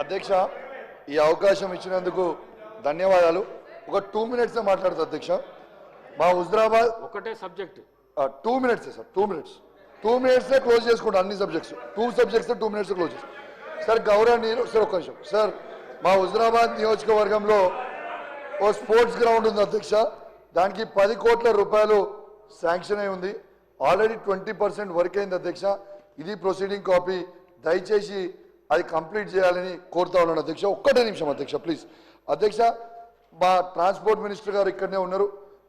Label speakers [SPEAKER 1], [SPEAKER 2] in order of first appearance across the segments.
[SPEAKER 1] అధ్యక్ష ఈ అవకాశం ఇచ్చినందుకు ధన్యవాదాలు. ఒక 2 minutes మాట్లాడుతా అధ్యక్ష. మా హుజరాబాద్
[SPEAKER 2] ఒకటే subject
[SPEAKER 1] 2 minutes sir, 2 minutes 2 minutes close చేసుకుంటాం. అన్ని సబ్జెక్ట్స్ 2 subjects 2 minutes క్లోజ్ చేస్తాం. సార్ గౌరవనీయులు సార్ ఒక్క నిమిషం సార్, మా హుజరాబాద్ నియోజకవర్గంలో ఓ స్పోర్ట్స్ గ్రౌండ్ ఉంది అధ్యక్ష. దానికి 10 కోట్ల రూపాయలు శాంక్షన్ అయి ఉంది. ఆల్రెడీ 20% వర్క్ అయింది అధ్యక్ష. ఇది ప్రొసీడింగ్ కాపీ. దయచేసి అది కంప్లీట్ చేయాలని కోరుతా ఉన్నాను అధ్యక్ష. ఒక్కటే నిమిషం అధ్యక్ష ప్లీజ్. అధ్యక్ష మా ట్రాన్స్పోర్ట్ మినిస్టర్ గారు ఇక్కడనే ఉన్నారు.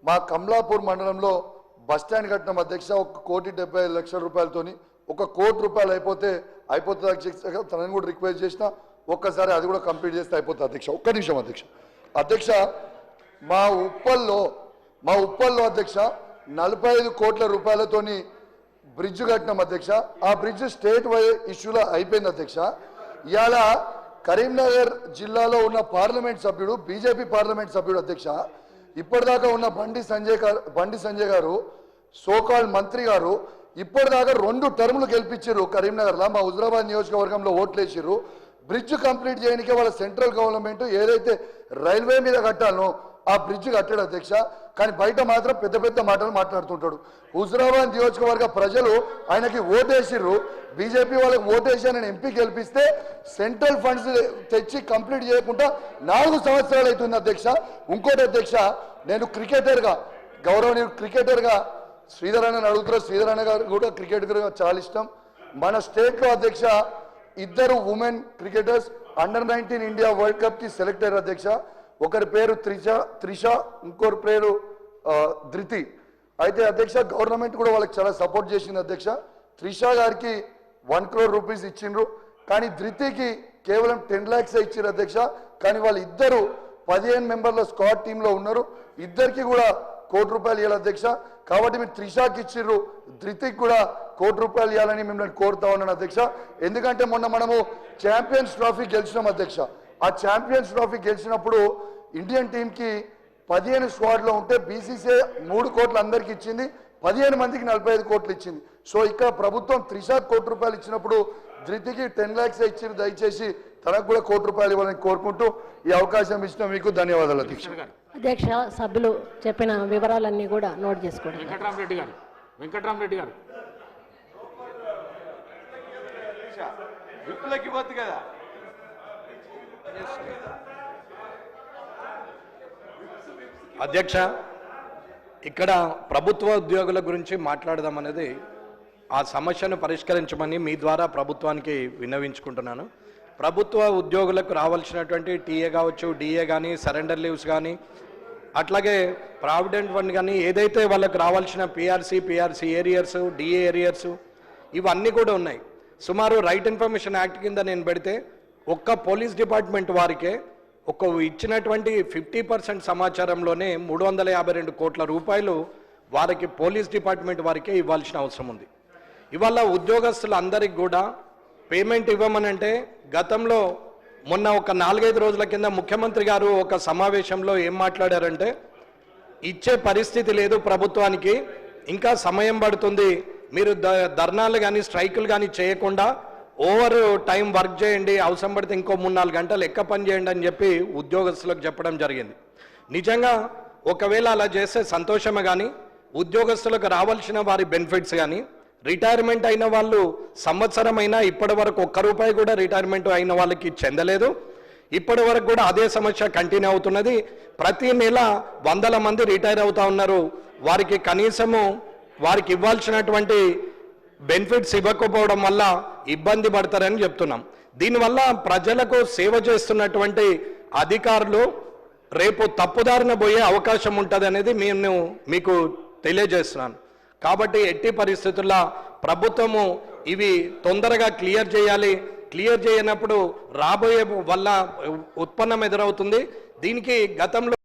[SPEAKER 1] మా కమలాపూర్ మండలంలో బస్టాండ్ కట్టినాం అధ్యక్ష. 1,75,00,000 రూపాయలతోని 1 కోటి రూపాయలు అయిపోతుంది అధ్యక్ష. తనని కూడా రిక్వెస్ట్ చేసిన ఒక్కసారి అది కూడా కంప్లీట్ చేస్తే అయిపోతుంది అధ్యక్ష. ఒక్క నిమిషం అధ్యక్ష. అధ్యక్ష మా ఉప్పల్లో అధ్యక్ష 45 కోట్ల రూపాయలతోని బ్రిడ్జ్ కట్టినాం అధ్యక్ష. ఆ బ్రిడ్జ్ స్టేట్ ఇష్యూలో అయిపోయింది అధ్యక్ష. ఇవాళ కరీంనగర్ జిల్లాలో ఉన్న పార్లమెంట్ సభ్యుడు, బీజేపీ పార్లమెంట్ సభ్యుడు అధ్యక్ష, ఇప్పటిదాకా ఉన్న బండి సంజయ్ గారు సోకాల్ మంత్రి గారు ఇప్పటిదాకా 2 టర్ములు గెలిపించారు కరీంనగర్లో. మా హుజరాబాద్ నియోజకవర్గంలో ఓట్లేసారు. బ్రిడ్జ్ కంప్లీట్ చేయడానికే వాళ్ళ సెంట్రల్ గవర్నమెంట్ ఏదైతే రైల్వే మీద కట్టాలనో ఆ బ్రిడ్జ్ కట్టాడు అధ్యక్ష. కానీ బయట మాత్రం పెద్ద పెద్ద మాటలు మాట్లాడుతుంటాడు. హుజరాబాద్ నియోజకవర్గ ప్రజలు ఆయనకి ఓటేసిర్రు. బీజేపీ వాళ్ళకి ఓటేసి ఆయన ఎంపీ గెలిపిస్తే సెంట్రల్ ఫండ్స్ తెచ్చి కంప్లీట్ చేయకుండా 4 సంవత్సరాలు అవుతుంది అధ్యక్ష. ఇంకోటి అధ్యక్ష, నేను క్రికెటర్గా గౌరవనీయులు క్రికెటర్గా శ్రీధర్ అన్నని అడుగుతారు. శ్రీధర్ అన్న గారు కూడా క్రికెటర్గా చాలా ఇష్టం. మన స్టేట్లో అధ్యక్ష 2 women cricketers under India world కప్కి సెలెక్ట్ అయ్యారు అధ్యక్ష. ఒకరి పేరు త్రిష, ఇంకొకరి పేరు ధృతి. అయితే అధ్యక్ష గవర్నమెంట్ కూడా వాళ్ళకి చాలా సపోర్ట్ చేసింది అధ్యక్ష. త్రిష గారికి 1 crore రూపీస్ ఇచ్చిండ్రు. కానీ ధృతికి కేవలం 10 lakhs ఇచ్చారు అధ్యక్ష. కానీ వాళ్ళు ఇద్దరు 15 మెంబర్ల స్క్వాడ్ టీంలో ఉన్నారు. ఇద్దరికి కూడా 1 కోటి రూపాయలు ఇవ్వాలి అధ్యక్ష. కాబట్టి మీరు త్రిషాకి ఇచ్చిర్రు, ధృతికి కూడా 1 కోటి రూపాయలు ఇవ్వాలని మిమ్మల్ని కోరుతా ఉన్నాను అధ్యక్ష. ఎందుకంటే మొన్న మనము ఛాంపియన్స్ ట్రోఫీ గెలిచినాం అధ్యక్ష. ఆ ఛాంపియన్స్ ట్రోఫీ గెలిచినప్పుడు ఇండియన్ టీంకి 15 స్క్వాడ్లో ఉంటే బీసీసీఐ 3 కోట్లు అందరికి ఇచ్చింది, 15 మందికి 45 కోట్లు ఇచ్చింది. సో ఇక్కడ ప్రభుత్వం త్రిషాకి 1 కోటి రూపాయలు ఇచ్చినప్పుడు ధృతికి 10 lakhs ఇచ్చింది. దయచేసి తనకు కూడా 1 కోటి రూపాయలు ఇవ్వాలని కోరుకుంటూ ఈ అవకాశం ఇచ్చిన మీకు ధన్యవాదాలు అధ్యక్ష.
[SPEAKER 3] అధ్యక్ష సభ్యులు చెప్పిన వివరాలన్నీ కూడా నోట్ చేసుకోండి.
[SPEAKER 2] వెంకట్రామరెడ్డి గారు
[SPEAKER 4] కదా అధ్యక్ష, ఇక్కడ ప్రభుత్వ ఉద్యోగుల గురించి మాట్లాడదామనేది, ఆ సమస్యను పరిష్కరించమని మీ ద్వారా ప్రభుత్వానికి విన్నవించుకుంటున్నాను. ప్రభుత్వ ఉద్యోగులకు రావాల్సినటువంటి టీఏ కావచ్చు, డిఏ కానీ, సరెండర్ లీవ్స్ కానీ, అట్లాగే ప్రావిడెంట్ ఫండ్ కానీ, ఏదైతే వాళ్ళకు రావాల్సిన పిఆర్సీ ఏరియర్స్, డిఏ ఏరియర్స్ ఇవన్నీ కూడా ఉన్నాయి. సుమారు రైట్ ఇన్ఫర్మేషన్ యాక్ట్ కింద నేను పెడితే ఒక్క పోలీస్ డిపార్ట్మెంట్ వారికే ఇచ్చినటువంటి 50% సమాచారంలోనే 352 కోట్ల రూపాయలు వారికి పోలీస్ డిపార్ట్మెంట్ వారికే ఇవ్వాల్సిన అవసరం ఉంది. ఇవాళ ఉద్యోగస్తులందరికీ కూడా పేమెంట్ ఇవ్వమనంటే గతంలో మొన్న ఒక 4-5 రోజుల కింద ముఖ్యమంత్రి గారు ఒక సమావేశంలో ఏం మాట్లాడారంటే, ఇచ్చే పరిస్థితి లేదు ప్రభుత్వానికి, ఇంకా సమయం పడుతుంది, మీరు ధర్నాలు కానీ స్ట్రైకులు కానీ చేయకుండా ఓవర్ టైం వర్క్ చేయండి, అవసరం పడితే ఇంకో 3-4 గంటలు ఎక్క పని చేయండి అని చెప్పి ఉద్యోగస్తులకు చెప్పడం జరిగింది. నిజంగా ఒకవేళ అలా చేస్తే సంతోషమే, కానీ ఉద్యోగస్తులకు రావాల్సిన వారి బెనిఫిట్స్ కానీ, రిటైర్మెంట్ అయిన వాళ్ళు సంవత్సరం అయినా ఇప్పటి వరకు 1 రూపాయి కూడా రిటైర్మెంట్ అయిన వాళ్ళకి చెందలేదు. ఇప్పటి వరకు కూడా అదే సమస్య కంటిన్యూ అవుతున్నది. ప్రతి నెల 100 మంది రిటైర్ అవుతా ఉన్నారు. వారికి కనీసము వారికి ఇవ్వాల్సినటువంటి బెనిఫిట్స్ ఇవ్వకపోవడం వల్ల ఇబ్బంది పడతారని చెప్తున్నాం. దీనివల్ల ప్రజలకు సేవ చేస్తున్నటువంటి అధికారులు రేపు తప్పుదారిన పోయే అవకాశం ఉంటుంది అనేది నేను మీకు తెలియజేస్తున్నాను. కాబట్టి ఎట్టి పరిస్థితుల్లో ప్రభుత్వము ఇవి తొందరగా క్లియర్ చేయాలి. క్లియర్ చేయనప్పుడు రాబోయే వల్ల ఉత్పన్నం ఎదురవుతుంది. దీనికి గతంలో